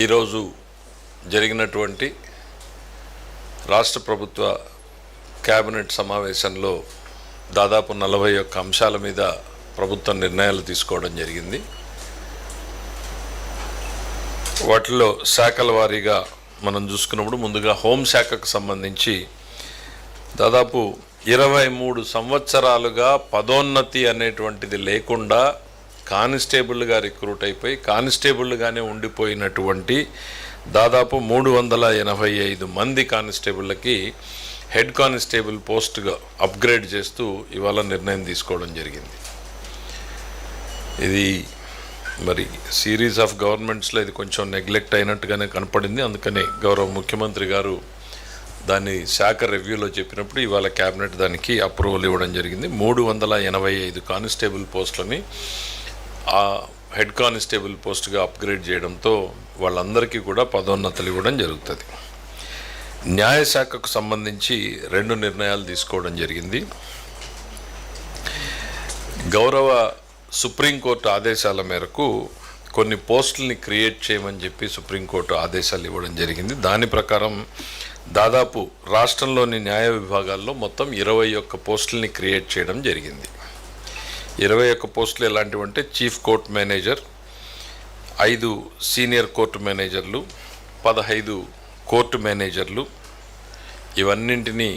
ఈరోజు జరిగినటువంటి రాష్ట్ర ప్రభుత్వ కేబినెట్ సమావేశంలో దాదాపు 41 అంశాల మీద ప్రభుత్వం నిర్ణయాలు తీసుకోవడం జరిగింది. వాటిలో శాఖల వారీగా మనం చూసుకున్నప్పుడు ముందుగా హోంశాఖకు సంబంధించి దాదాపు 23 సంవత్సరాలుగా పదోన్నతి అనేటువంటిది లేకుండా కానిస్టేబుల్గా రిక్రూట్ అయిపోయి కానిస్టేబుల్గానే ఉండిపోయినటువంటి దాదాపు 385 మంది కానిస్టేబుళ్ళకి హెడ్ కానిస్టేబుల్ పోస్ట్గా అప్గ్రేడ్ చేస్తూ ఇవాళ నిర్ణయం తీసుకోవడం జరిగింది. ఇది మరి సిరీస్ ఆఫ్ గవర్నమెంట్స్లో ఇది కొంచెం నెగ్లెక్ట్ అయినట్టుగానే కనపడింది. అందుకని గౌరవ ముఖ్యమంత్రి గారు దాన్ని శాఖ రివ్యూలో చెప్పినప్పుడు ఇవాళ క్యాబినెట్ దానికి అప్రూవల్ ఇవ్వడం జరిగింది. 385 కానిస్టేబుల్ పోస్టులని ఆ హెడ్ కానిస్టేబుల్ పోస్ట్గా అప్గ్రేడ్ చేయడంతో వాళ్ళందరికీ కూడా పదోన్నతులు ఇవ్వడం జరుగుతుంది. న్యాయశాఖకు సంబంధించి 2 నిర్ణయాలు తీసుకోవడం జరిగింది. గౌరవ సుప్రీంకోర్టు ఆదేశాల మేరకు కొన్ని పోస్టుల్ని క్రియేట్ చేయమని చెప్పి సుప్రీంకోర్టు ఆదేశాలు ఇవ్వడం జరిగింది. దాని ప్రకారం దాదాపు రాష్ట్రంలోని న్యాయ విభాగాల్లో మొత్తం 21 పోస్టుల్ని క్రియేట్ చేయడం జరిగింది. 21 పోస్టులు ఎలాంటివంటే chief court manager, 5 senior court మేనేజర్లు, 15 కోర్టు మేనేజర్లు, ఇవన్నింటినీ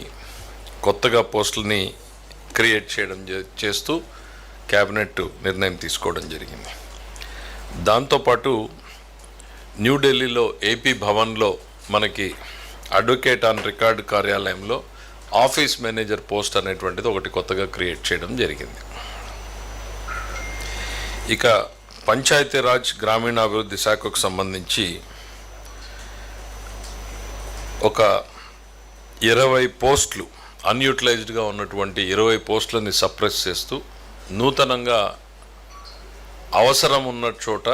కొత్తగా పోస్టులని క్రియేట్ చేయడం చేస్తూ క్యాబినెట్ నిర్ణయం తీసుకోవడం జరిగింది. దాంతోపాటు న్యూఢిల్లీలో ఏపీ భవన్లో మనకి అడ్వకేట్ ఆన్ రికార్డ్ కార్యాలయంలో ఆఫీస్ మేనేజర్ పోస్ట్ అనేటువంటిది ఒకటి కొత్తగా క్రియేట్ చేయడం జరిగింది. ఇక పంచాయతీరాజ్ గ్రామీణాభివృద్ధి శాఖకు సంబంధించి ఒక 20 పోస్టులు అన్యూటిలైజ్డ్గా ఉన్నటువంటి 20 పోస్టులని సప్రెస్ చేస్తూ నూతనంగా అవసరం ఉన్న చోట,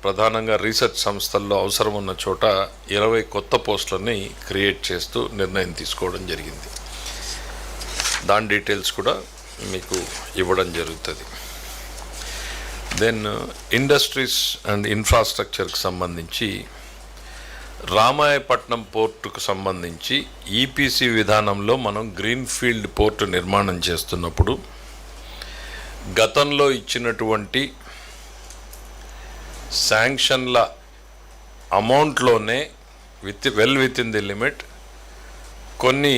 ప్రధానంగా రీసెర్చ్ సంస్థల్లో అవసరం ఉన్న చోట 20 కొత్త పోస్టులని క్రియేట్ చేస్తూ నిర్ణయం తీసుకోవడం జరిగింది. దాని డీటెయిల్స్ కూడా మీకు ఇవ్వడం జరుగుతుంది. దెన్ ఇండస్ట్రీస్ అండ్ ఇన్ఫ్రాస్ట్రక్చర్కి సంబంధించి రామాయపట్నం పోర్టుకు సంబంధించి ఈపీసీ విధానంలో మనం గ్రీన్ఫీల్డ్ పోర్టు నిర్మాణం చేస్తున్నప్పుడు గతంలో ఇచ్చినటువంటి శాంక్షన్ల అమౌంట్లోనే విత్ ఇన్ ది లిమిట్ కొన్ని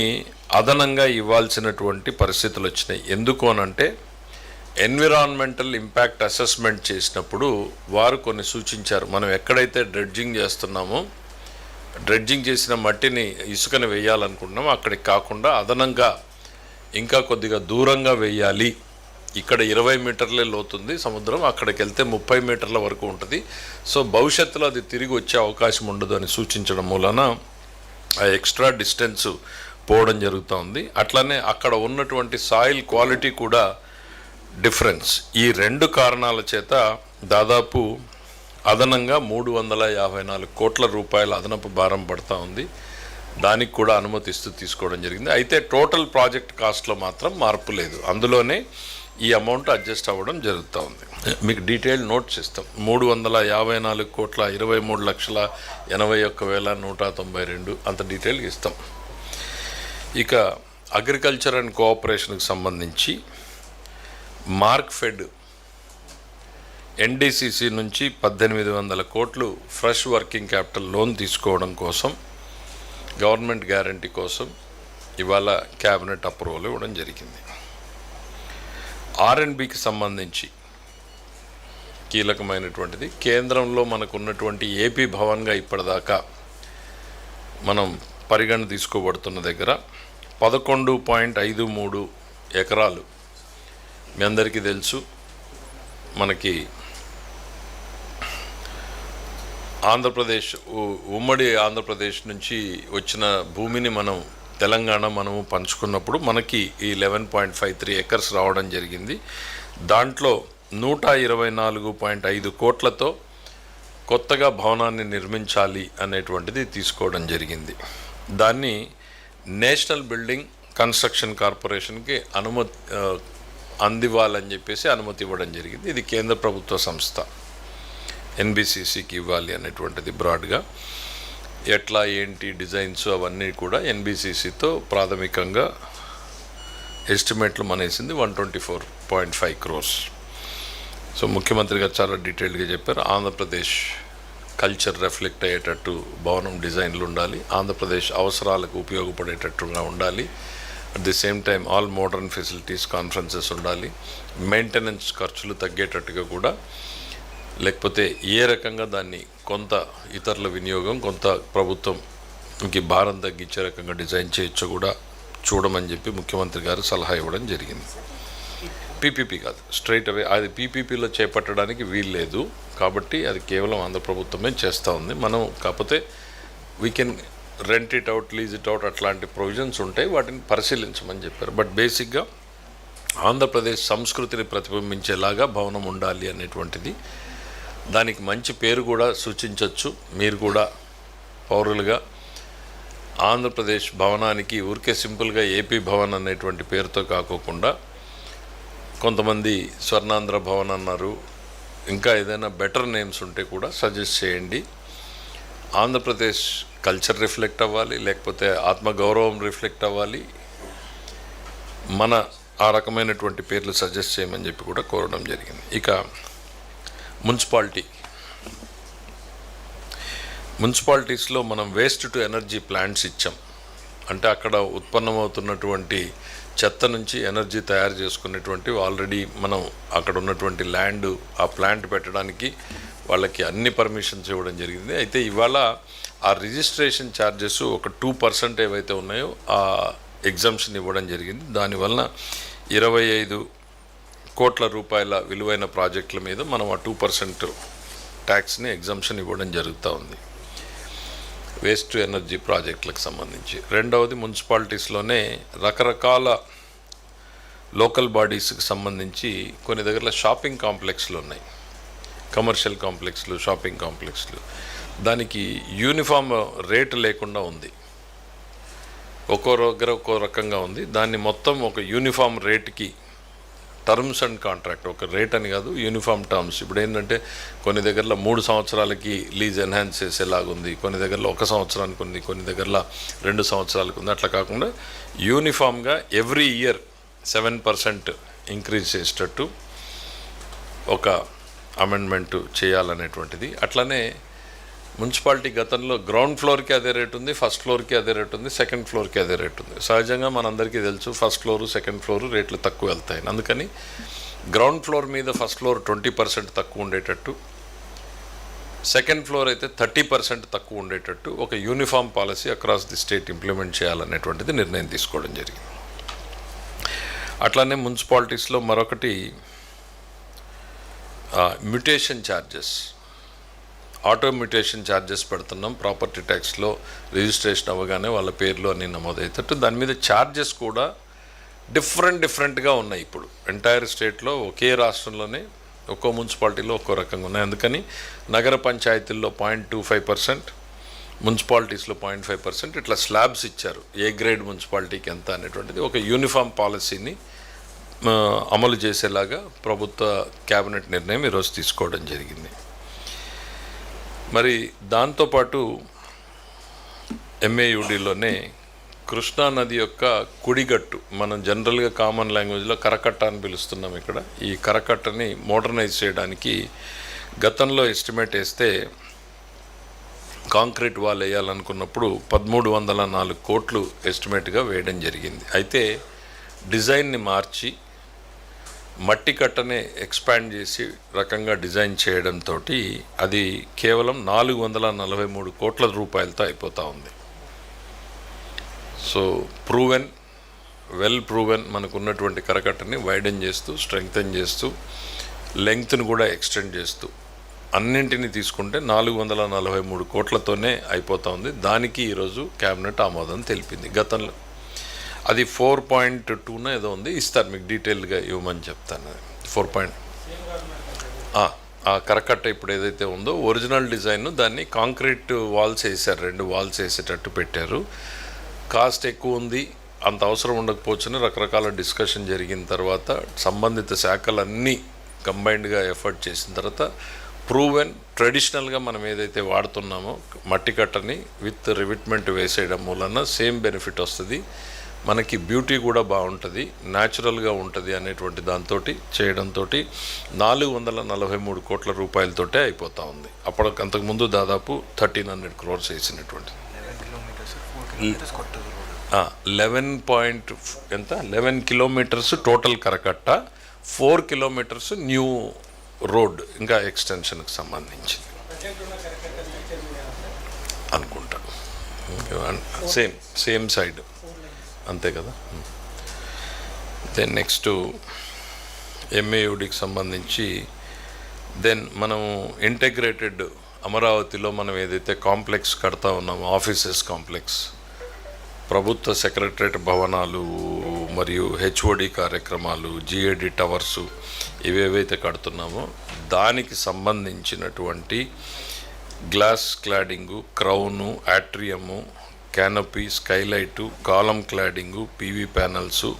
అదనంగా ఇవ్వాల్సినటువంటి పరిస్థితులు వచ్చినాయి. ఎందుకు అనంటే ఎన్విరాన్మెంటల్ ఇంపాక్ట్ అసెస్మెంట్ చేసినప్పుడు వారు కొన్ని సూచించారు. మనం ఎక్కడైతే డ్రెడ్జింగ్ చేస్తున్నామో, డ్రెడ్జింగ్ చేసిన మట్టిని ఇసుకని వేయాలనుకుంటున్నామో అక్కడికి కాకుండా అదనంగా ఇంకా కొద్దిగా దూరంగా వేయాలి. ఇక్కడ 20 మీటర్లే లోతుంది సముద్రం, అక్కడికి వెళ్తే 30 మీటర్ల వరకు ఉంటుంది. సో భవిష్యత్తులో అది తిరిగి వచ్చే అవకాశం ఉండదు అని సూచించడం మూలన ఆ ఎక్స్ట్రా డిస్టెన్స్ పోవడం జరుగుతుంది. అట్లనే అక్కడ ఉన్నటువంటి సాయిల్ క్వాలిటీ కూడా డిఫరెన్స్. ఈ 2 కారణాల చేత దాదాపు అదనంగా 354 కోట్ల రూపాయల అదనపు భారం పడుతూ ఉంది. దానికి కూడా అనుమతిస్తూ తీసుకోవడం జరిగింది. అయితే టోటల్ ప్రాజెక్ట్ కాస్ట్లో మాత్రం మార్పు లేదు. అందులోనే ఈ అమౌంట్ అడ్జస్ట్ అవ్వడం జరుగుతూ ఉంది. మీకు డీటెయిల్ నోట్స్ ఇస్తాం. 354 కోట్ల 23,81,192 అంత డీటెయిల్ ఇస్తాం. ఇక అగ్రికల్చర్ అండ్ కోఆపరేషన్కి సంబంధించి మార్క్ఫెడ్ ఎన్డీసీసీ నుంచి 1800 కోట్లు ఫ్రెష్ వర్కింగ్ క్యాపిటల్ లోన్ తీసుకోవడం కోసం, గవర్నమెంట్ గ్యారంటీ కోసం ఇవాళ క్యాబినెట్ అప్రూవల్ ఇవ్వడం జరిగింది. ఆర్ఎండ్బికి సంబంధించి కీలకమైనటువంటిది కేంద్రంలో మనకు ఉన్నటువంటి ఏపీ భవన్గా ఇప్పటిదాకా మనం పరిగణ తీసుకోబడుతున్న దగ్గర 11.53 ఎకరాలు. మీ అందరికీ తెలుసు, మనకి ఆంధ్రప్రదేశ్ ఉమ్మడి ఆంధ్రప్రదేశ్ నుంచి వచ్చిన భూమిని మనము పంచుకున్నప్పుడు మనకి ఈ 11.53 ఎకర్స్ రావడం జరిగింది. దాంట్లో 124.5 కోట్లతో కొత్తగా భవనాన్ని నిర్మించాలి అనేటువంటిది తీసుకోవడం జరిగింది. దాన్ని నేషనల్ బిల్డింగ్ కన్స్ట్రక్షన్ కార్పొరేషన్కి అందివ్వాలని చెప్పేసి అనుమతి ఇవ్వడం జరిగింది. ఇది కేంద్ర ప్రభుత్వ సంస్థ. ఎన్బిసిసికి ఇవ్వాలి అనేటువంటిది బ్రాడ్గా. ఎట్లా ఏంటి డిజైన్స్ అవన్నీ కూడా ఎన్బిసిసితో ప్రాథమికంగా ఎస్టిమేట్లు మనేసింది 124.5 crores. సో ముఖ్యమంత్రి గారు చాలా డీటెయిల్డ్గా చెప్పారు. ఆంధ్రప్రదేశ్ కల్చర్ రిఫ్లెక్ట్ అయ్యేటట్టు భవనం డిజైన్లు ఉండాలి, ఆంధ్రప్రదేశ్ అవసరాలకు ఉపయోగపడేటట్టుగా ఉండాలి, at the same time all modern facilities, conferences ఉండాలి, మెయింటెనెన్స్ ఖర్చులు తగ్గేటట్టుగా కూడా, లేకపోతే ఏ రకంగా దాన్ని కొంత ఇతరుల వినియోగం, కొంత ప్రభుత్వంకి భారం తగ్గించే రకంగా డిజైన్ చేయొచ్చు కూడా చూడమని చెప్పి ముఖ్యమంత్రి గారు సలహా ఇవ్వడం జరిగింది. పీపీపీ కాదు, స్ట్రైట్ అవే అది పీపీపీలో చేపట్టడానికి వీలు లేదు కాబట్టి అది కేవలం ఆంధ్ర ప్రభుత్వమే చేస్తూ ఉంది. మనం కాకపోతే we can rent it out, lease it out, అట్లాంటి ప్రొవిజన్స్ ఉంటాయి, వాటిని పరిశీలించమని చెప్పారు. బట్ బేసిక్గా ఆంధ్రప్రదేశ్ సంస్కృతిని ప్రతిబింబించేలాగా భవనం ఉండాలి అనేటువంటిది, దానికి మంచి పేరు కూడా సూచించవచ్చు. మీరు కూడా పౌరులుగా ఆంధ్రప్రదేశ్ భవనానికి ఊరికే సింపుల్గా ఏపీ భవన్ అనేటువంటి పేరుతో కాకోకుండా కొంతమంది స్వర్ణాంధ్ర భవన్ అన్నారు, ఇంకా ఏదైనా బెటర్ నేమ్స్ ఉంటే కూడా సజెస్ట్ చేయండి. ఆంధ్రప్రదేశ్ కల్చర్ రిఫ్లెక్ట్ అవ్వాలి, లేకపోతే ఆత్మగౌరవం రిఫ్లెక్ట్ అవ్వాలి, మన ఆ రకమైనటువంటి పేర్లు సజెస్ట్ చేయమని చెప్పి కూడా కోరడం జరిగింది. ఇక మున్సిపాలిటీస్లో మనం వేస్ట్ టు ఎనర్జీ ప్లాంట్స్ ఇచ్చాం. అంటే అక్కడ ఉత్పన్నమవుతున్నటువంటి చెత్త నుంచి ఎనర్జీ తయారు చేసుకునేటువంటి ఆల్రెడీ మనం అక్కడ ఉన్నటువంటి ల్యాండ్ ఆ ప్లాంట్ పెట్టడానికి వాళ్ళకి అన్ని పర్మిషన్స్ ఇవ్వడం జరిగింది. అయితే ఇవాళ ఆ రిజిస్ట్రేషన్ ఛార్జెస్ ఒక 2% ఏవైతే ఉన్నాయో ఆ ఎగ్జంప్షన్ ఇవ్వడం జరిగింది. దానివల్ల 25 కోట్ల రూపాయల విలువైన ప్రాజెక్టుల మీద మనం ఆ 2% ట్యాక్స్ని ఎగ్జంప్షన్ ఇవ్వడం జరుగుతూ ఉంది వేస్ట్ టు ఎనర్జీ ప్రాజెక్టులకు సంబంధించి. రెండవది మున్సిపాలిటీస్లోనే రకరకాల లోకల్ బాడీస్కి సంబంధించి కొన్ని దగ్గర షాపింగ్ కాంప్లెక్స్లు ఉన్నాయి, కమర్షియల్ కాంప్లెక్స్లు, షాపింగ్ కాంప్లెక్స్లు, దానికి యూనిఫామ్ రేటు లేకుండా ఉంది, ఒక్కో దగ్గర ఒక్కో రకంగా ఉంది. దాన్ని మొత్తం ఒక యూనిఫామ్ రేట్కి టర్మ్స్ అండ్ కాంట్రాక్ట్, ఒక రేట్ అని కాదు, యూనిఫామ్ టర్మ్స్. ఇప్పుడు ఏంటంటే కొన్ని దగ్గరలో 3 సంవత్సరాలకి లీజ్ ఎన్హాన్స్ చేసేలాగుంది, కొన్ని దగ్గరలో 1 సంవత్సరానికి ఉంది, కొన్ని దగ్గరలో 2 సంవత్సరాలకు ఉంది. అట్లా కాకుండా యూనిఫామ్గా ఎవ్రీ ఇయర్ 7% ఇంక్రీజ్ చేసేటట్టు ఒక అమెండ్మెంటు చేయాలనేటువంటిది. అట్లనే మున్సిపాలిటీ గతంలో గ్రౌండ్ ఫ్లోర్కి అదే రేట్ ఉంది, ఫస్ట్ ఫ్లోర్కి అదే రేట్ ఉంది, సెకండ్ ఫ్లోర్కి అదే రేట్ ఉంది. సహజంగా మనందరికీ తెలుసు ఫస్ట్ ఫ్లోరు సెకండ్ ఫ్లోరు రేట్లు తక్కువ వెళ్తాయి. అందుకని గ్రౌండ్ ఫ్లోర్ మీద ఫస్ట్ ఫ్లోర్ 20% తక్కువ ఉండేటట్టు, సెకండ్ ఫ్లోర్ అయితే 30% తక్కువ ఉండేటట్టు ఒక uniform policy across the state implement చేయాలనేటువంటిది నిర్ణయం తీసుకోవడం జరిగింది. అట్లానే మున్సిపాలిటీస్లో మరొకటి mutation charges, auto mutation charges పెడుతున్నాం. ప్రాపర్టీ ట్యాక్స్లో రిజిస్ట్రేషన్ అవ్వగానే వాళ్ళ పేర్లు అన్నీ నమోదయ్యేటట్టు దాని మీద ఛార్జెస్ కూడా డిఫరెంట్గా ఉన్నాయి. ఇప్పుడు ఎంటైర్ స్టేట్లో ఒకే రాష్ట్రంలోనే ఒక్కో మున్సిపాలిటీలో ఒక్కో రకంగా ఉన్నాయి. అందుకని నగర పంచాయతీల్లో 0.25%, మున్సిపాలిటీస్లో 0.5%, ఇట్లా స్లాబ్స్ ఇచ్చారు. ఏ గ్రేడ్ మున్సిపాలిటీకి ఎంత అనేటువంటిది ఒక యూనిఫామ్ పాలసీని అమలు చేసేలాగా ప్రభుత్వ క్యాబినెట్ నిర్ణయం ఈరోజు తీసుకోవడం జరిగింది. మరి దాంతోపాటు ఎంఏయుడిలోనే కృష్ణానది యొక్క కుడిగట్టు, మనం జనరల్గా కామన్ లాంగ్వేజ్లో కరకట్ట అని పిలుస్తున్నాం. ఇక్కడ ఈ కరకట్టని మోడర్నైజ్ చేయడానికి గతంలో ఎస్టిమేట్ వేస్తే కాంక్రీట్ వాల్ వేయాలనుకున్నప్పుడు 1304 కోట్లు ఎస్టిమేట్గా వేయడం జరిగింది. అయితే డిజైన్ని మార్చి మట్టి కట్టనే ఎక్స్పాండ్ చేసి రకంగా డిజైన్ చేయడంతో అది కేవలం 443 కోట్ల రూపాయలతో అయిపోతూ ఉంది. సో వెల్ ప్రూవెన్ మనకు ఉన్నటువంటి కరకట్టని వైడెన్ చేస్తూ, స్ట్రెంగ్తెన్ చేస్తూ, లెంగ్త్ను కూడా ఎక్స్టెండ్ చేస్తూ అన్నింటినీ తీసుకుంటే 443 కోట్లతోనే అయిపోతూ ఉంది. దానికి ఈరోజు క్యాబినెట్ ఆమోదం తెలిపింది. గతంలో అది 4.2 ఏదో ఉంది, ఇస్తారు మీకు డీటెయిల్గా ఇవ్వమని చెప్తాను. 4. ఆ కరకట్ట ఇప్పుడు ఏదైతే ఉందో ఒరిజినల్ డిజైన్, దాన్ని కాంక్రీట్ వాల్స్ వేసారు, 2 వాల్స్ వేసేటట్టు పెట్టారు. కాస్ట్ ఎక్కువ ఉంది, అంత అవసరం ఉండకపోవచ్చని రకరకాల డిస్కషన్ జరిగిన తర్వాత సంబంధిత శాఖలన్నీ కంబైన్డ్గా ఎఫర్ట్ చేసిన తర్వాత ప్రూవెన్ ట్రెడిషనల్గా మనం ఏదైతే వాడుతున్నామో మట్టి కట్టని విత్ రివిట్మెంట్ వేసేయడం వలన సేమ్ బెనిఫిట్ వస్తుంది, మనకి బ్యూటీ కూడా బాగుంటుంది, న్యాచురల్గా ఉంటుంది అనేటువంటి దాంతో చేయడంతో 443 కోట్ల రూపాయలతోటే అయిపోతూ ఉంది. అంతకుముందు దాదాపు 1300 crores వేసినటువంటి 11 కిలోమీటర్స్ టోటల్ కరకట్ట, 4 కిలోమీటర్స్ న్యూ రోడ్ ఇంకా ఎక్స్టెన్షన్కి సంబంధించింది అనుకుంటా. సేమ్ సైడ్ అంతే కదా. దెన్ నెక్స్ట్ ఎంఏయుడికి సంబంధించి దెన్ మనం ఇంటెగ్రేటెడ్ అమరావతిలో మనం ఏదైతే కాంప్లెక్స్ కడతా ఉన్నామో, ఆఫీసెస్ కాంప్లెక్స్, ప్రభుత్వ సెక్రటరేట్ భవనాలు మరియు హెచ్ఓడి కార్యక్రమాలు, జిఏడి టవర్సు ఇవేవైతే కడుతున్నామో దానికి సంబంధించినటువంటి గ్లాస్ క్లాడింగు, క్రౌను, యాట్రియము, క్యానపీ, స్కైలైటు, కాలం క్లాడింగు, పీవీ ప్యానల్సు,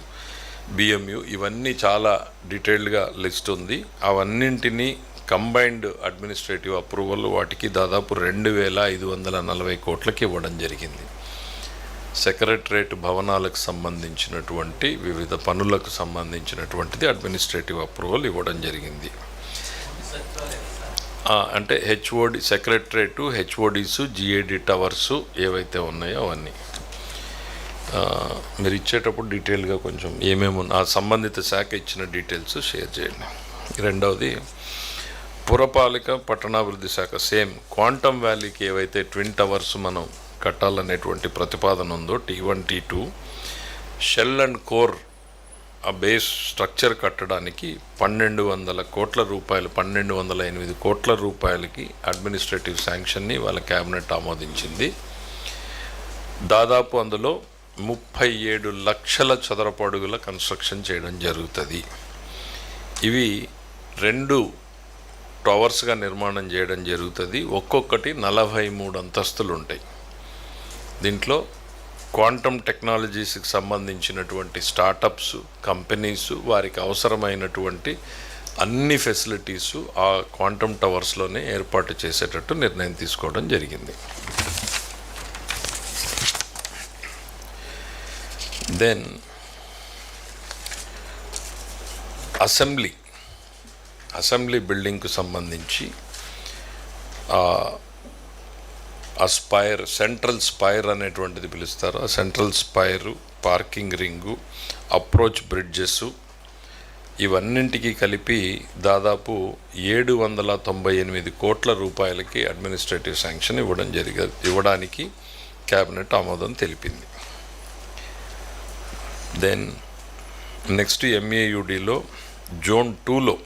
బిఎంయు ఇవన్నీ చాలా డీటెయిల్డ్గా లిస్ట్ ఉంది. అవన్నింటినీ కంబైన్డ్ అడ్మినిస్ట్రేటివ్ అప్రూవల్ వాటికి దాదాపు 2540 కోట్లకి ఇవ్వడం జరిగింది. సెక్రటరేట్ భవనాలకు సంబంధించినటువంటి వివిధ పనులకు సంబంధించినటువంటిది అడ్మినిస్ట్రేటివ్ అప్రూవల్ ఇవ్వడం జరిగింది. అంటే హెచ్ఓడి సెక్రటరేటు, హెచ్ఓడీసు, జిఏడి టవర్సు ఏవైతే ఉన్నాయో అవన్నీ మీరు ఇచ్చేటప్పుడు డీటెయిల్గా కొంచెం ఏమేమి ఆ సంబంధిత శాఖ ఇచ్చిన డీటెయిల్స్ షేర్ చేయండి. రెండవది పురపాలిక పట్టణాభివృద్ధి శాఖ సేమ్ క్వాంటమ్ వ్యాలీకి ఏవైతే ట్విన్ టవర్స్ మనం కట్టాలనేటువంటి ప్రతిపాదన ఉందో T1, T2 shell and core ఆ బేస్ స్ట్రక్చర్ కట్టడానికి 1200 కోట్ల రూపాయలు, 1208 కోట్ల రూపాయలకి అడ్మినిస్ట్రేటివ్ శాంక్షన్ని వాళ్ళ క్యాబినెట్ ఆమోదించింది. దాదాపు అందులో 37 లక్షల చదరపు అడుగుల కన్స్ట్రక్షన్ చేయడం జరుగుతుంది. ఇవి 2 టవర్స్గా నిర్మాణం చేయడం జరుగుతుంది. ఒక్కొక్కటి 43 అంతస్తులు ఉంటాయి. దీంట్లో క్వాంటమ్ టెక్నాలజీస్కి సంబంధించినటువంటి స్టార్టప్స్, కంపెనీస్ వారికి అవసరమైనటువంటి అన్ని ఫెసిలిటీసు ఆ క్వాంటమ్ టవర్స్లోనే ఏర్పాటు చేసేటట్టు నిర్ణయం తీసుకోవడం జరిగింది. దెన్ అసెంబ్లీ బిల్డింగ్కు సంబంధించి ఆ స్పైర్, సెంట్రల్ స్పైర్ అనేటువంటిది పిలుస్తారు. ఆ central spire, parking ring, approach bridges ఇవన్నింటికి కలిపి దాదాపు 798 కోట్ల రూపాయలకి అడ్మినిస్ట్రేటివ్ శాంక్షన్ ఇవ్వడానికి క్యాబినెట్ ఆమోదం తెలిపింది. దెన్ నెక్స్ట్ ఎంఏయుడిలో జోన్ 2లో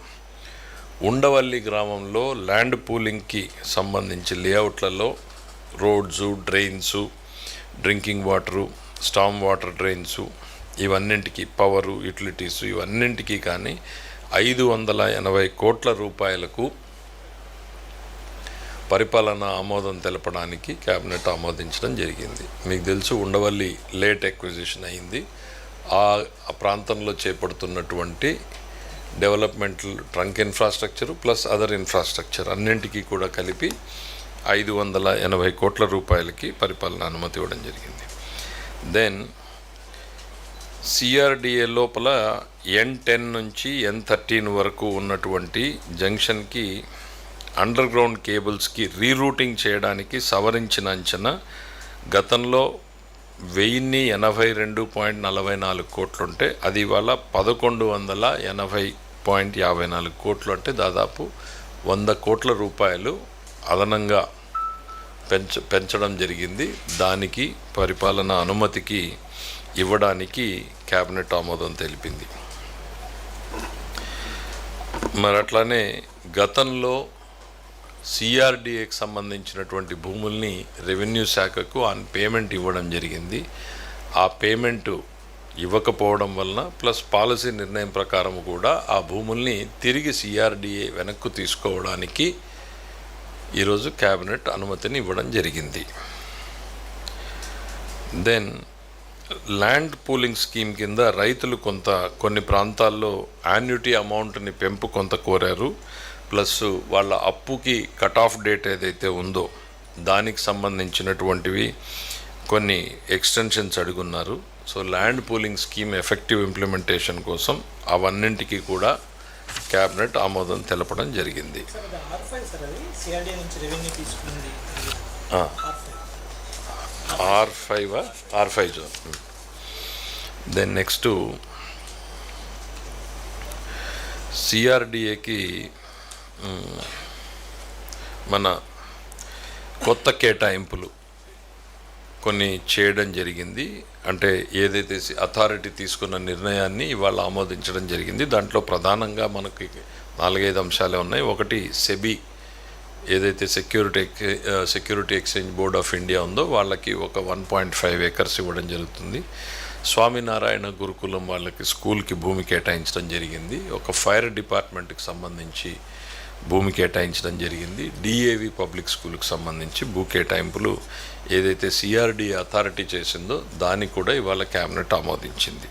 ఉండవల్లి గ్రామంలో ల్యాండ్ పూలింగ్కి సంబంధించి లేఅవుట్లలో roads, drains, drinking water, storm water drains ఇవన్నింటికి, పవరు, యూటిలిటీసు ఇవన్నింటికి కానీ 580 కోట్ల రూపాయలకు పరిపాలన ఆమోదం తెలపడానికి క్యాబినెట్ ఆమోదించడం జరిగింది. మీకు తెలుసు ఉండవల్లి లేట్ ఎక్విజిషన్ అయింది. ఆ ప్రాంతంలో చేపడుతున్నటువంటి developmental trunk infrastructure plus other infrastructure అన్నింటికీ కూడా కలిపి 580 కోట్ల రూపాయలకి పరిపాలన అనుమతి ఇవ్వడం జరిగింది. దెన్ సిఆర్డిఏ లోపల N10 నుంచి N13 వరకు ఉన్నటువంటి జంక్షన్కి అండర్ గ్రౌండ్ కేబుల్స్కి రీరూటింగ్ చేయడానికి సవరించిన అంచనా గతంలో 1082.44 కోట్లుంటే అది ఇవాళ 1180.54 కోట్లు, అంటే దాదాపు 100 కోట్ల రూపాయలు అదనంగా పెంచడం జరిగింది. దానికి పరిపాలన అనుమతికి ఇవ్వడానికి క్యాబినెట్ ఆమోదం తెలిపింది. మరి అట్లానే గతంలో సిఆర్డిఏకి సంబంధించినటువంటి భూముల్ని రెవెన్యూ శాఖకు ఆన్ పేమెంట్ ఇవ్వడం జరిగింది. ఆ పేమెంటు ఇవ్వకపోవడం వలన ప్లస్ పాలసీ నిర్ణయం ప్రకారం కూడా ఆ భూముల్ని తిరిగి సిఆర్డిఏ వెనక్కు తీసుకోవడానికి ఈరోజు క్యాబినెట్ అనుమతిని ఇవ్వడం జరిగింది. దెన్ ల్యాండ్ పూలింగ్ స్కీమ్ కింద రైతులు కొన్ని ప్రాంతాల్లో యాన్యుటీ అమౌంట్ని పెంపు కొంత కోరారు. ప్లస్ వాళ్ళ అప్పుకి కట్ ఆఫ్ డేట్ ఏదైతే ఉందో దానికి సంబంధించినటువంటివి కొన్ని ఎక్స్టెన్షన్స్ అడుగున్నారు. So land pooling scheme effective implementation కోసం అవన్నింటికి కూడా క్యాబినెట్ ఆమోదం తెలపడం జరిగింది. R5 zone. దెన్ నెక్స్ట్ సిఆర్డిఏకి మన కొత్త కేటాయింపులు కొన్ని చేయడం జరిగింది. అంటే ఏదైతే అథారిటీ తీసుకున్న నిర్ణయాన్ని ఇవాళ ఆమోదించడం జరిగింది. దాంట్లో ప్రధానంగా మనకి 4-5 అంశాలే ఉన్నాయి. ఒకటి, సెబీ ఏదైతే security exchange board of India ఉందో వాళ్ళకి ఒక 1.5 acres ఇవ్వడం జరుగుతుంది. స్వామినారాయణ గురుకులం వాళ్ళకి స్కూల్కి భూమి కేటాయించడం జరిగింది. ఒక ఫైర్ డిపార్ట్మెంట్కి సంబంధించి భూమి కేటాయించడం జరిగింది. డిఏవి పబ్లిక్ స్కూల్కి సంబంధించి భూ కేటాయింపులు ఏదైతే సిఆర్డి అథారిటీ చేసిందో దాన్ని కూడా ఇవాళ క్యాబినెట్ ఆమోదించింది.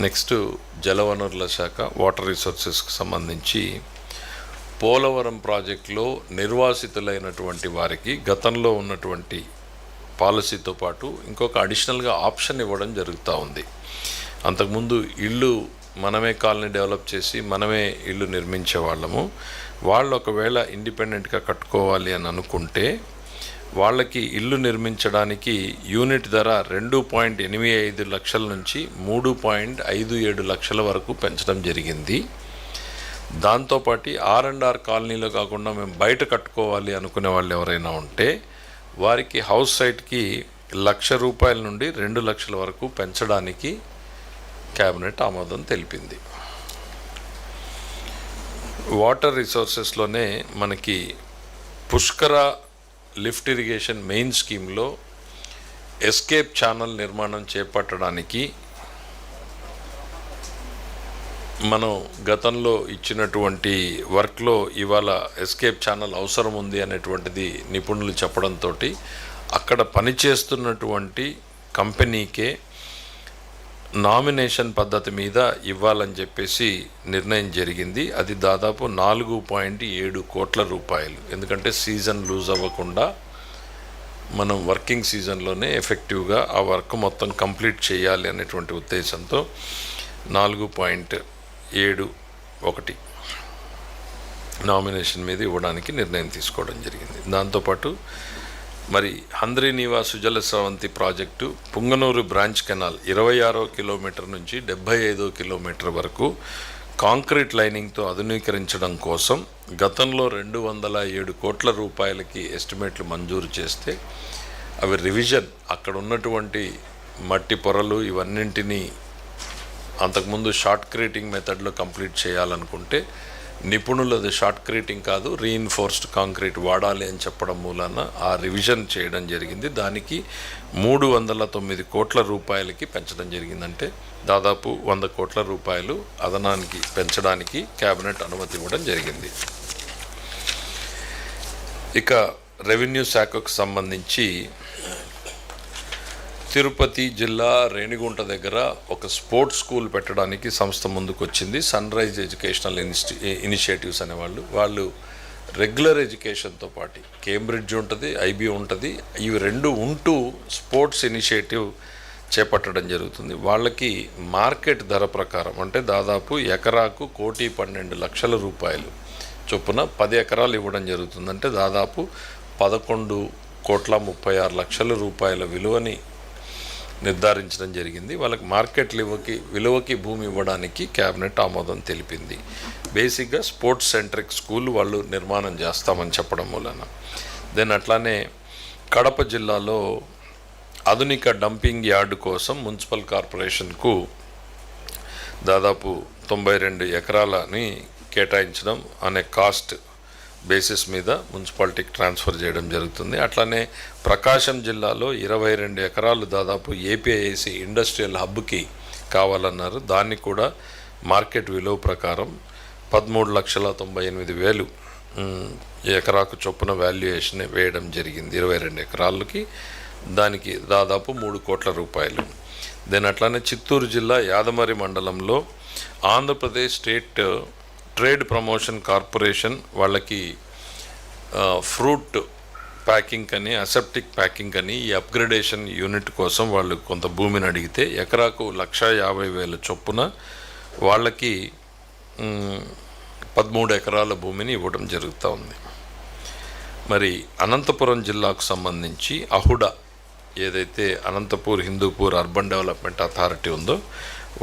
నెక్స్ట్, జలవనరుల శాఖ వాటర్ రిసోర్సెస్కి సంబంధించి పోలవరం ప్రాజెక్టులో నిర్వాసితులైనటువంటి వారికి గతంలో ఉన్నటువంటి పాలసీతో పాటు ఇంకొక అడిషనల్గా ఆప్షన్ ఇవ్వడం జరుగుతూ ఉంది. అంతకుముందు ఇల్లు మనమే కాలనీ డెవలప్ చేసి మనమే ఇల్లు నిర్మించే వాళ్ళము. వాళ్ళు ఒకవేళ ఇండిపెండెంట్గా కట్టుకోవాలి అని అనుకుంటే వాళ్ళకి ఇల్లు నిర్మించడానికి యూనిట్ ధర 2.85 లక్షల నుంచి 3.57 లక్షల వరకు పెంచడం జరిగింది. దాంతోపాటు R&R కాలనీలో కాకుండా మేము బయట కట్టుకోవాలి అనుకునే వాళ్ళు ఎవరైనా ఉంటే వారికి హౌస్ సైట్కి ₹1,00,000 నుండి 2 లక్షల వరకు పెంచడానికి క్యాబినెట్ ఆమోదం తెలిపింది. వాటర్ రిసోర్సెస్లోనే మనకి పుష్కర లిఫ్ట్ ఇరిగేషన్ మెయిన్ స్కీమ్లో ఎస్కేప్ ఛానల్ నిర్మాణం చేపట్టడానికి మనం గతంలో ఇచ్చినటువంటి వర్క్లో ఇవాళ ఎస్కేప్ ఛానల్ అవసరం ఉంది అనేటువంటిది నిపుణులు చెప్పడంతో అక్కడ పనిచేస్తున్నటువంటి కంపెనీకే నామినేషన్ పద్ధతి మీద ఇవ్వాలని చెప్పేసి నిర్ణయం జరిగింది. అది దాదాపు 4.7 కోట్ల రూపాయలు. ఎందుకంటే సీజన్ లూజ్ అవ్వకుండా మనం వర్కింగ్ సీజన్లోనే ఎఫెక్టివ్గా ఆ వర్క్ మొత్తం కంప్లీట్ చేయాలి అనేటువంటి ఉద్దేశంతో 4.71 నామినేషన్ మీద ఇవ్వడానికి నిర్ణయం తీసుకోవడం జరిగింది. దాంతోపాటు మరి Handri Neeva Sujala Sravanthi project Punganur branch canal 26వ కిలోమీటర్ నుంచి 75వ కిలోమీటర్ వరకు కాంక్రీట్ లైనింగ్తో ఆధునీకరించడం కోసం గతంలో 207 కోట్ల రూపాయలకి ఎస్టిమేట్లు మంజూరు చేస్తే అవి రివిజన్ అక్కడ ఉన్నటువంటి మట్టి పొరలు ఇవన్నింటినీ అంతకుముందు షార్ట్ క్రీటింగ్ మెథడ్లో కంప్లీట్ చేయాలనుకుంటే నిపుణులు అది షార్ట్ క్రీటింగ్ కాదు రీఇన్ఫోర్స్డ్ కాంక్రీట్ వాడాలి అని చెప్పడం మూలాన ఆ రివిజన్ చేయడం జరిగింది. దానికి 309 కోట్ల రూపాయలకి పెంచడం జరిగిందంటే దాదాపు 100 కోట్ల రూపాయలు అదనానికి పెంచడానికి క్యాబినెట్ అనుమతి ఇవ్వడం జరిగింది. ఇక రెవెన్యూ శాఖకు సంబంధించి తిరుపతి జిల్లా రేణిగుంట దగ్గర ఒక స్పోర్ట్స్ స్కూల్ పెట్టడానికి సంస్థ ముందుకు వచ్చింది. సన్ రైజ్ ఎడ్యుకేషనల్ ఇనిషియేటివ్స్ అనేవాళ్ళు. వాళ్ళు రెగ్యులర్ ఎడ్యుకేషన్తో పాటు కేంబ్రిడ్జ్ ఉంటుంది, IB ఉంటుంది. ఇవి రెండు ఉంటూ స్పోర్ట్స్ ఇనిషియేటివ్ చేపట్టడం జరుగుతుంది. వాళ్ళకి మార్కెట్ ధర ప్రకారం అంటే దాదాపు ఎకరాకు 1,12,00,000 రూపాయలు చొప్పున 10 ఎకరాలు ఇవ్వడం జరుగుతుంది. అంటే దాదాపు 11,36,00,000 రూపాయల విలువని నిర్ధారించడం జరిగింది. వాళ్ళకి మార్కెట్ విలువకి భూమి ఇవ్వడానికి క్యాబినెట్ ఆమోదం తెలిపింది. బేసిక్గా స్పోర్ట్స్ సెంట్రిక్ స్కూల్ వాళ్ళు నిర్మాణం చేస్తామని చెప్పడం మూలన. దెన్ అట్లానే కడప జిల్లాలో ఆధునిక డంపింగ్ యార్డు కోసం మున్సిపల్ కార్పొరేషన్కు దాదాపు 92 ఎకరాలని కేటాయించడం అనే కాస్ట్ బేసిస్ మీద మున్సిపాలిటీకి ట్రాన్స్ఫర్ చేయడం జరుగుతుంది. అట్లానే ప్రకాశం జిల్లాలో 22 ఎకరాలు దాదాపు APIIC ఇండస్ట్రియల్ హబ్కి కావాలన్నారు. దాన్ని కూడా మార్కెట్ విలువ ప్రకారం 13,98,000 ఎకరాకు చొప్పున వాల్యుయేషన్ వేయడం జరిగింది. 22 ఎకరాలకి దానికి దాదాపు 3 కోట్ల రూపాయలు. దెన్ అట్లానే చిత్తూరు జిల్లా యాదమరి మండలంలో Andhra Pradesh state trade promotion corporation వాళ్ళకి ఫ్రూట్ ప్యాకింగ్ అని, అసెప్టిక్ ప్యాకింగ్ అని ఈ అప్గ్రేడేషన్ యూనిట్ కోసం వాళ్ళు కొంత భూమిని అడిగితే ఎకరాకు 1,50,000 చొప్పున వాళ్ళకి 13 ఎకరాల భూమిని ఇవ్వడం జరుగుతూ ఉంది. మరి అనంతపురం జిల్లాకు సంబంధించి అహుడా ఏదైతే Anantapur Hindupur urban development authority ఉందో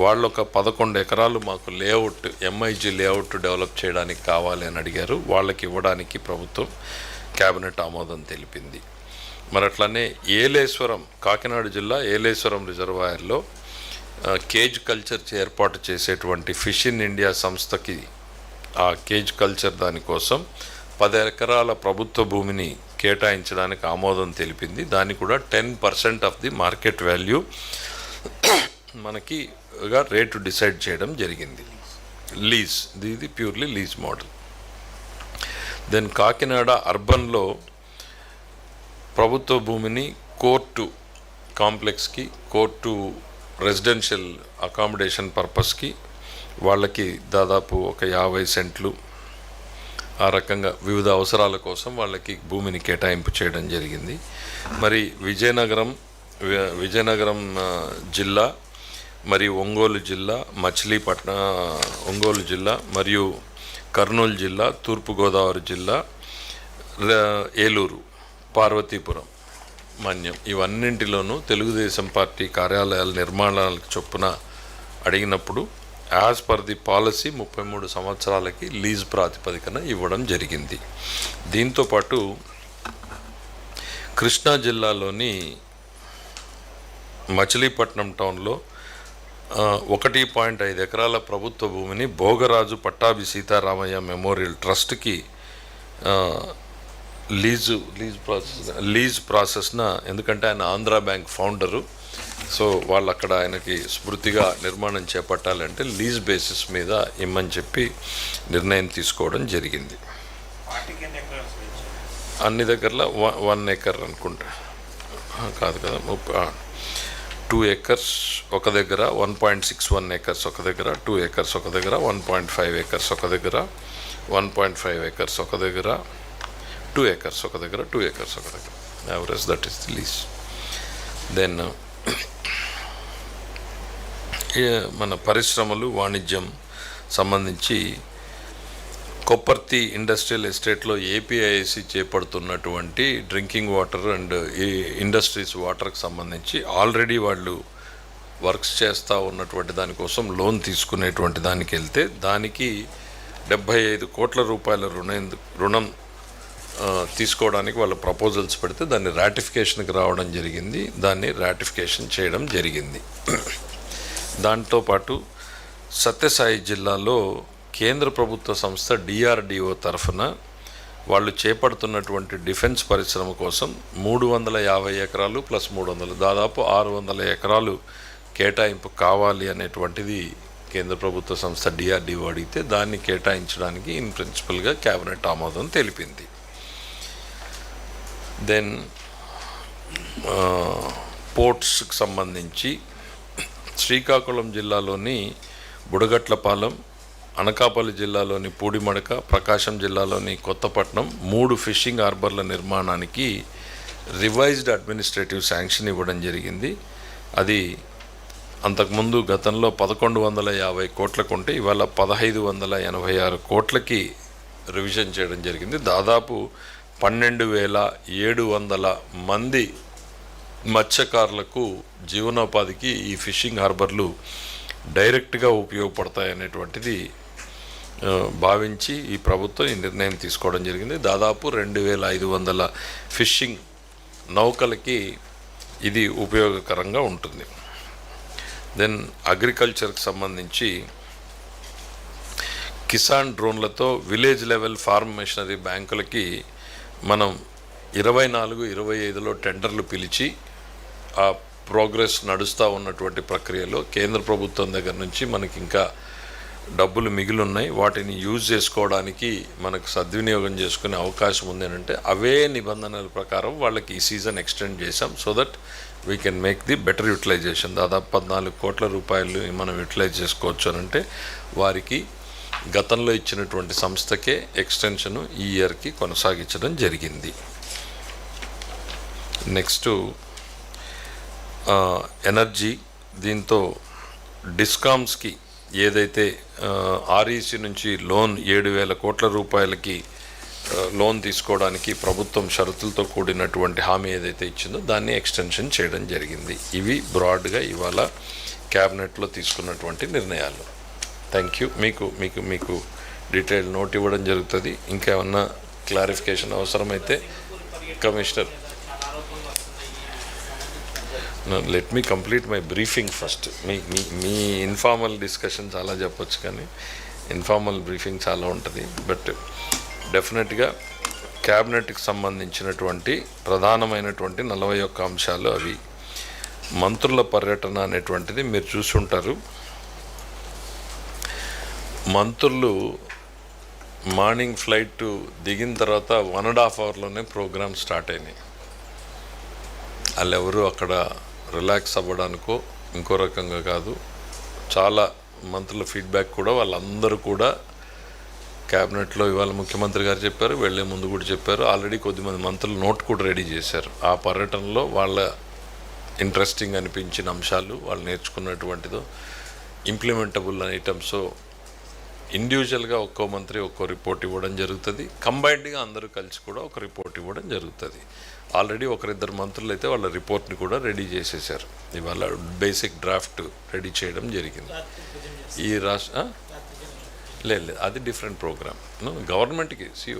వాళ్ళు ఒక 11 ఎకరాలు మాకు లేఅవుట్ ఎంఐజీ లేఅవుట్ డెవలప్ చేయడానికి కావాలి అని అడిగారు. వాళ్ళకి ఇవ్వడానికి ప్రభుత్వం క్యాబినెట్ ఆమోదం తెలిపింది. మరి అట్లనే ఏలేశ్వరం, కాకినాడ జిల్లా ఏలేశ్వరం రిజర్వాయర్లో కేజ్ కల్చర్ ఏర్పాటు చేసేటువంటి ఫిష్ ఇన్ ఇండియా సంస్థకి ఆ కేజ్ కల్చర్ దానికోసం 10 ఎకరాల ప్రభుత్వ భూమిని కేటాయించడానికి ఆమోదం తెలిపింది. దాన్ని కూడా 10% ఆఫ్ ది మార్కెట్ వాల్యూ మనకి రేటు డిసైడ్ చేయడం జరిగింది. లీజ్, ఇది purely lease model. Then Kakinada అర్బన్లో ప్రభుత్వ భూమిని కోర్టు కాంప్లెక్స్కి, కోర్టు రెసిడెన్షియల్ అకామిడేషన్ పర్పస్కి వాళ్ళకి దాదాపు ఒక 50 సెంట్లు ఆ రకంగా వివిధ అవసరాల కోసం వాళ్ళకి భూమిని కేటాయింపు చేయడం జరిగింది. మరి విజయనగరం జిల్లా మరియు ఒంగోలు జిల్లా, మచిలీపట్నం, ఒంగోలు జిల్లా మరియు కర్నూలు జిల్లా, తూర్పుగోదావరి జిల్లా, ఏలూరు, పార్వతీపురం, మన్యం ఇవన్నింటిలోనూ తెలుగుదేశం పార్టీ కార్యాలయాల నిర్మాణాలకు చొప్పున అడిగినప్పుడు యాజ్ పర్ ది పాలసీ 33 సంవత్సరాలకి లీజ్ ప్రాతిపదికన ఇవ్వడం జరిగింది. దీంతోపాటు కృష్ణా జిల్లాలోని మచిలీపట్నం టౌన్లో 1.5 ఎకరాల ప్రభుత్వ భూమిని భోగరాజు పట్టాభి సీతారామయ్య మెమోరియల్ ట్రస్ట్కి లీజ్ ప్రాసెస్న, ఎందుకంటే ఆయన ఆంధ్రా బ్యాంక్ ఫౌండరు, సో వాళ్ళు అక్కడ ఆయనకి స్మృతిగా నిర్మాణం చేపట్టాలంటే లీజ్ బేసిస్ మీద ఇమ్మని చెప్పి నిర్ణయం తీసుకోవడం జరిగింది. అన్ని దగ్గరలో 1 ఎకర్ అనుకుంటా, కాదు కదా, 2 ఎకర్స్ ఒక దగ్గర, 1.61 ఎకర్స్ ఒక దగ్గర, 2 ఎకర్స్ ఒక దగ్గర, 1.5 ఎకర్స్ ఒక దగ్గర, 1.5 ఎకర్స్ ఒక దగ్గర, 2 ఎకర్స్ ఒక దగ్గర, 2 ఎకర్స్ ఒక దగ్గర, average that is the lease. Then మన పరిశ్రమలు, వాణిజ్యం సంబంధించి కొప్పర్తి ఇండస్ట్రియల్ ఎస్టేట్లో ఏపీఐఐసి చేపడుతున్నటువంటి డ్రింకింగ్ వాటర్ అండ్ ఈ ఇండస్ట్రీస్ వాటర్కి సంబంధించి ఆల్రెడీ వాళ్ళు వర్క్స్ చేస్తూ ఉన్నటువంటి దానికోసం లోన్ తీసుకునేటువంటి దానికి వెళ్తే దానికి 75 కోట్ల రూపాయల రుణం తీసుకోవడానికి వాళ్ళు ప్రపోజల్స్ పెడితే దాన్ని రాటిఫికేషన్కి రావడం జరిగింది. దాన్ని రాటిఫికేషన్ చేయడం జరిగింది. దాంతోపాటు సత్యసాయి జిల్లాలో కేంద్ర ప్రభుత్వ సంస్థ డిఆర్డిఓ తరఫున వాళ్ళు చేపడుతున్నటువంటి డిఫెన్స్ పరిశ్రమ కోసం 350 ఎకరాలు ప్లస్ 300 దాదాపు 600 ఎకరాలు కేటాయింపు కావాలి అనేటువంటిది కేంద్ర ప్రభుత్వ సంస్థ డిఆర్డిఓ అడిగితే దాన్ని కేటాయించడానికి ఇన్ ప్రిన్సిపల్గా క్యాబినెట్ ఆమోదం తెలిపింది. దెన్ పోర్ట్స్కి సంబంధించి శ్రీకాకుళం జిల్లాలోని బుడగట్లపాలెం, అనకాపల్లి జిల్లాలోని పూడిమడక, ప్రకాశం జిల్లాలోని కొత్తపట్నం 3 ఫిషింగ్ హార్బర్ల నిర్మాణానికి రివైజ్డ్ అడ్మినిస్ట్రేటివ్ శాంక్షన్ ఇవ్వడం జరిగింది. అది అంతకుముందు గతంలో 1150 కోట్లకు ఉంటే ఇవాళ 1586 కోట్లకి రివిజన్ చేయడం జరిగింది. దాదాపు 12,700 మంది మత్స్యకారులకు జీవనోపాధికి ఈ ఫిషింగ్ హార్బర్లు డైరెక్ట్గా ఉపయోగపడతాయనేటువంటిది భావించి ఈ ప్రభుత్వం ఈ నిర్ణయం తీసుకోవడం జరిగింది. దాదాపు 2,500 ఫిషింగ్ నౌకలకి ఇది ఉపయోగకరంగా ఉంటుంది. దెన్ అగ్రికల్చర్కి సంబంధించి కిసాన్ డ్రోన్లతో విలేజ్ లెవెల్ ఫార్మ్ మెషినరీ బ్యాంకులకి మనం 24-25లో టెండర్లు పిలిచి ఆ ప్రోగ్రెస్ నడుస్తూ ఉన్నటువంటి ప్రక్రియలో కేంద్ర ప్రభుత్వం దగ్గర నుంచి మనకి ఇంకా డబ్బులు మిగిలిన్నాయి. వాటిని యూజ్ చేసుకోవడానికి మనకు సద్వినియోగం చేసుకునే అవకాశం ఉంది అని అంటే అవే నిబంధనల ప్రకారం వాళ్ళకి ఈ సీజన్ ఎక్స్టెండ్ చేసాం. So that we can make the better utilization. దాదాపు 14 కోట్ల రూపాయలు మనం యూటిలైజ్ చేసుకోవచ్చు అని అంటే వారికి గతంలో ఇచ్చినటువంటి సంస్థకే ఎక్స్టెన్షను ఈ ఇయర్కి కొనసాగించడం జరిగింది. నెక్స్ట్ ఎనర్జీ, దీంతో డిస్కామ్స్కి ఏదైతే ఆర్ఈసీ నుంచి లోన్ 7,000 కోట్ల రూపాయలకి లోన్ తీసుకోవడానికి ప్రభుత్వం షరతులతో కూడినటువంటి హామీ ఏదైతే ఇచ్చిందో దాన్ని ఎక్స్టెన్షన్ చేయడం జరిగింది. ఇవి బ్రాడ్గా ఇవాళ క్యాబినెట్లో తీసుకున్నటువంటి నిర్ణయాలు. Thank you. మీకు డీటెయిల్ నోట్ ఇవ్వడం జరుగుతుంది. ఇంకేమన్నా క్లారిఫికేషన్ అవసరమైతే commissioner, let me complete my briefing first. Me informal discussion చాలా చెప్పొచ్చు, కానీ ఇన్ఫార్మల్ బ్రీఫింగ్ చాలా ఉంటుంది. బట్ డెఫినెట్గా క్యాబినెట్కి సంబంధించినటువంటి ప్రధానమైనటువంటి 41 అంశాలు అవి. మంత్రుల పర్యటన అనేటువంటిది మీరు చూసుంటారు. మంత్రులు మార్నింగ్ ఫ్లైట్ దిగిన తర్వాత 1.5 అవర్లోనే ప్రోగ్రామ్ స్టార్ట్ అయినాయి. వాళ్ళెవరూ అక్కడ రిలాక్స్ అవ్వడానికో ఇంకో రకంగా కాదు. చాలా మంత్రుల ఫీడ్బ్యాక్ కూడా వాళ్ళందరూ కూడా క్యాబినెట్లో ఇవాళ ముఖ్యమంత్రి గారు చెప్పారు, వెళ్ళే ముందు కూడా చెప్పారు. ఆల్రెడీ కొద్దిమంది మంత్రులు నోట్ కూడా రెడీ చేశారు. ఆ పర్యటనలో వాళ్ళ ఇంట్రెస్టింగ్ అనిపించిన అంశాలు, వాళ్ళు నేర్చుకున్నటువంటిదో ఇంప్లిమెంటబుల్ ఐటమ్స్ ఇండివిజువల్గా ఒక్కో మంత్రి ఒక్కో రిపోర్ట్ ఇవ్వడం జరుగుతుంది. కంబైన్డ్గా అందరూ కలిసి కూడా ఒక రిపోర్ట్ ఇవ్వడం జరుగుతుంది. ఆల్రెడీ 1-2 మంత్రులు అయితే వాళ్ళ రిపోర్ట్ని కూడా రెడీ చేసేసారు. ఇవాళ బేసిక్ డ్రాఫ్ట్ రెడీ చేయడం జరిగింది. ఈ లేదు, అది డిఫరెంట్ ప్రోగ్రామ్. గవర్నమెంట్కి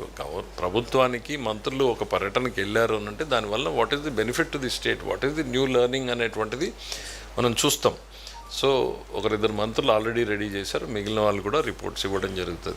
ప్రభుత్వానికి మంత్రులు ఒక పర్యటనకి వెళ్ళారు అని అంటే దానివల్ల what is the benefit to the state, what is the new learning అనేటువంటిది మనం చూస్తాం. సో 1-2 మంత్రులు ఆల్రెడీ రెడీ చేశారు. మిగిలిన వాళ్ళు కూడా రిపోర్ట్స్ ఇవ్వడం జరుగుతుంది.